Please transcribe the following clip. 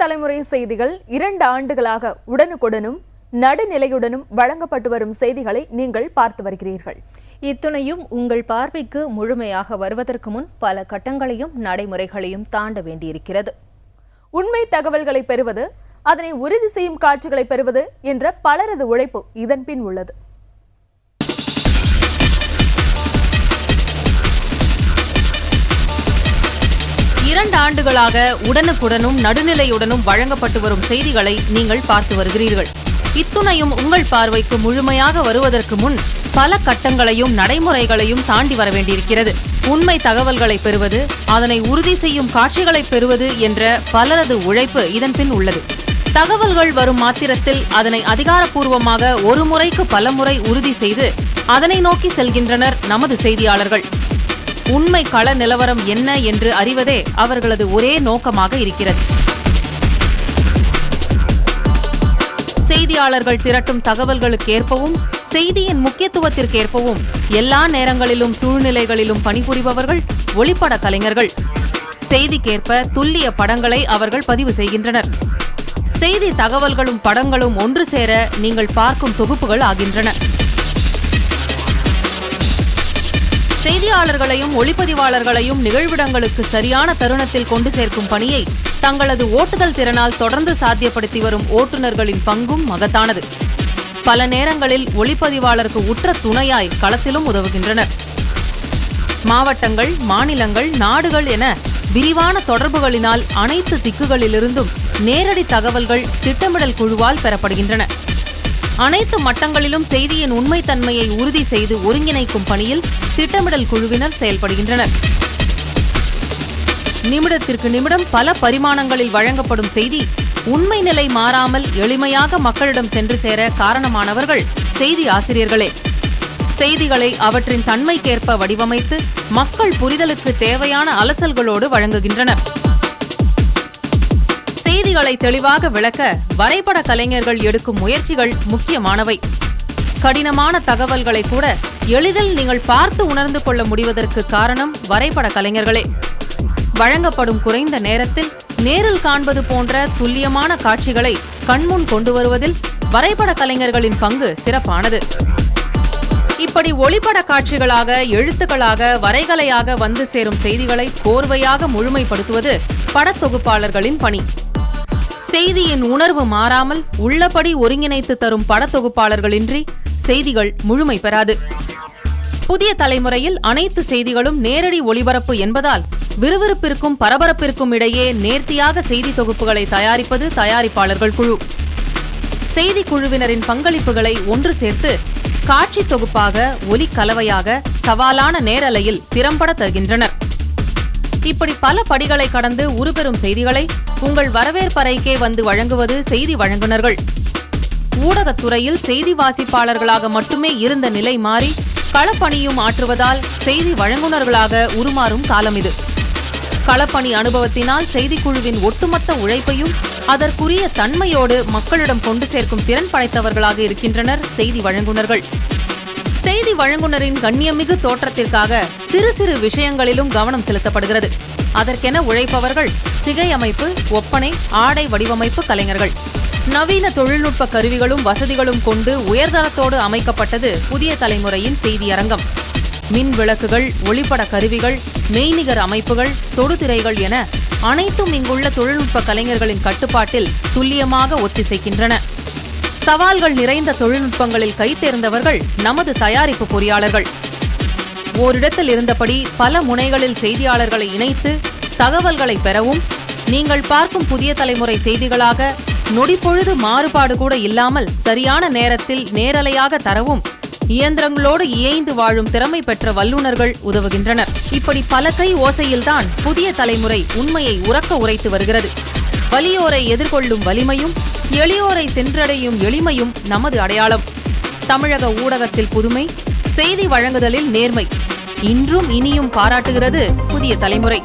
தலைமுறை செய்திகள் 2 ஆண்டுகளாக உடனுக்குடனும் நடுநிலையுடனும் வழங்கப்பட்டு வரும் செய்திகளை நீங்கள் பார்த்து வருகிறீர்கள். இத்துணையும் உங்கள் பார்வைக்கு முழுமையாக வருவதற்கு முன் பல கட்டங்களையும் நடைமுறைகளையும் தாண்ட வேண்டியிருக்கிறது. உண்மை தகவல்களை பெறுவது, அதனை உறுதி செய்யும் காட்சிகளை பெறுவது என்ற பலரது உழைப்பு இதன் பின் உள்ளது. இரண்டு ஆண்டுகளாக உடனுக்குடனும் நடுநிலையுடனும் வழங்கப்பட்டு வரும் செய்திகளை நீங்கள் பார்த்து வருகிறீர்கள். இத்துணையும் உங்கள் பார்வைக்கு முழுமையாக வருவதற்கு முன் பல கட்டங்களையும் நடைமுறைகளையும் தாண்டி வர வேண்டியிருக்கிறது. உண்மை தகவல்களை பெறுவது, அதனை உறுதி செய்யும் காட்சிகளை பெறுவது என்ற பலரது உழைப்பு இதன் பின் உள்ளது. தகவல்கள் வரும் மாத்திரத்தில் அதனை அதிகாரப்பூர்வமாக ஒரு முறைக்கு பல முறை உறுதி செய்து அதனை நோக்கி செல்கின்றனர் நமது செய்தியாளர்கள். உண்மை கள நிலவரம் என்ன என்று அறிவதே அவர்களது ஒரே நோக்கமாக இருக்கிறது. செய்தியாளர்கள் திரட்டும் தகவல்களுக்கு ஏற்பவும், செய்தியின் முக்கியத்துவத்திற்கேற்பவும் எல்லா நேரங்களிலும் சூழ்நிலைகளிலும் பணிபுரிபவர்கள் ஒளிப்பட கலைஞர்கள். செய்திக்கேற்ப துல்லிய படங்களை அவர்கள் பதிவு செய்கின்றனர். செய்தி தகவல்களும் படங்களும் ஒன்று சேர நீங்கள் பார்க்கும் தொகுப்புகள் ஆகின்றன. செய்தியாளர்களையும் ஒளிப்பதிவாளர்களையும் நிகழ்விடங்களுக்கு சரியான தருணத்தில் கொண்டு சேர்க்கும் பணியை தங்களது ஓட்டுதல் திறனால் தொடர்ந்து சாத்தியப்படுத்தி வரும் ஓட்டுநர்களின் பங்கும் மகத்தானது. பல நேரங்களில் ஒளிப்பதிவாளருக்கு உற்ற துணையாய் களத்திலும் உதவுகின்றனர். மாவட்டங்கள், மாநிலங்கள், நாடுகள் என விரிவான தொடர்புகளினால் அனைத்து திக்குகளிலிருந்தும் நேரடி தகவல்கள் திட்டமிடல் குழுவால் பெறப்படுகின்றன. அனைத்து மட்டங்களிலும் செய்தியின் உண்மைத்தன்மையை உறுதி செய்து ஒருங்கிணைக்கும் பணியில் திட்டமிடல் குழுவினர் செயல்படுகின்றனர். நிமிடத்திற்கு நிமிடம் பல பரிமாணங்களில் வழங்கப்படும் செய்தி உண்மை நிலை மாறாமல் எளிமையாக மக்களிடம் சென்று சேர காரணமானவர்கள் செய்தி ஆசிரியர்களே. செய்திகளை அவற்றின் தன்மைக்கேற்ப வடிவமைத்து மக்கள் புரிதலுக்கு தேவையான அலசல்களோடு வழங்குகின்றனர். செய்திகளை தெளிவாக விளக்க வரைபட கலைஞர்கள் எடுக்கும் முயற்சிகள் முக்கியமானவை. கடினமான தகவல்களை கூட எளிதில் நீங்கள் பார்த்து உணர்ந்து கொள்ள முடிவதற்கு காரணம் வரைபட கலைஞர்களே. வழங்கப்படும் குறைந்த நேரத்தில் நேரில் காண்பது போன்ற துல்லியமான காட்சிகளை கண்முன் கொண்டு வருவதில் வரைபட கலைஞர்களின் பங்கு சிறப்பானது. இப்படி ஒளிப்பட காட்சிகளாக, எழுத்துக்களாக, வரைகலையாக வந்து சேரும் செய்திகளை கோர்வையாக முழுமைப்படுத்துவது படத்தொகுப்பாளர்களின் பணி. செய்தியின் உணர்வு மாறாமல் உள்ளபடி ஒருங்கிணைத்து தரும் படத்தொகுப்பாளர்களின்றி செய்திகள் முழுமை பெறாது. புதிய தலைமுறையில் அனைத்து செய்திகளும் நேரடி ஒளிபரப்பு என்பதால் விறுவிறுப்பிற்கும் பரபரப்பிற்கும் இடையே நேர்த்தியாக செய்தி தொகுப்புகளை தயாரிப்பது தயாரிப்பாளர்கள் குழு. செய்தி குழுவினரின் பங்களிப்புகளை ஒன்று சேர்த்து காட்சி தொகுப்பாக, ஒலி கலவையாக, சவாலான நேரலையில் திறம்பட தருகின்றனர். இப்படி பல படிகளை கடந்து உருபெறும் செய்திகளை உங்கள் வரவேற்பறைக்கே வந்து வழங்குவது செய்தி வழங்குனர்கள். ஊடகத்துறையில் செய்தி வாசிப்பாளர்களாக மட்டுமே இருந்த நிலை மாறி களப்பணியும் ஆற்றுவதால் செய்தி வழங்குனர்களாக உருமாறும் காலம் இது. களப்பணி அனுபவத்தினால் செய்திக்குழுவின் ஒட்டுமொத்த உழைப்பையும் அதற்குரிய தன்மையோடு மக்களிடம் கொண்டு சேர்க்கும் திறன் படைத்தவர்களாக இருக்கின்றனர் செய்தி வழங்குனர்கள். செய்தி வழங்குனரின் கண்ணியமிகு தோற்றத்திற்காக சிறு சிறு விஷயங்களிலும் கவனம் செலுத்தப்படுகிறது. அதற்கென உழைப்பவர்கள் சிகை அமைப்பு, ஒப்பனை, ஆடை வடிவமைப்பு கலைஞர்கள். நவீன தொழில்நுட்ப கருவிகளும் வசதிகளும் கொண்டு உயர்தரத்தோடு அமைக்கப்பட்டது புதிய தலைமுறையின் செய்தியரங்கம். மின் விளக்குகள், ஒளிப்பட கருவிகள், மெய்நிகர் அமைப்புகள், தொடுதிரைகள் என அனைத்தும் இங்குள்ள தொழில்நுட்ப கலைஞர்களின் கட்டுப்பாட்டில் துல்லியமாக ஒத்திசைக்கின்றன. சவால்கள் நிறைந்த தொழில்நுட்பங்களில் கைத்தேர்ந்தவர்கள் நமது தயாரிப்பு பொறியாளர்கள். ஓரிடத்தில் இருந்தபடி பல முனைகளில் செய்தியாளர்களை இணைத்து தகவல்களை பெறவும், நீங்கள் பார்க்கும் புதிய தலைமுறை செய்திகளாக நொடிப்பொழுது மாறுபாடு கூட இல்லாமல் சரியான நேரத்தில் நேரலையாக தரவும் இயந்திரங்களோடு இயைந்து வாழும் திறமை பெற்ற வல்லுநர்கள் உதவுகின்றனர். இப்படி பல கை ஓசையில்தான் புதிய தலைமுறை உண்மையை உரக்க உரைத்து வருகிறது. வலியோரை எதிர்கொள்ளும் வலிமையும், எளியோரை சென்றடையும் எளிமையும் நமது அடையாளம். தமிழக ஊடகத்தில் புதுமை, செய்தி வழங்குதலில் நேர்மை இன்றும் இனியும் பாராட்டுகிறது புதிய தலைமுறை.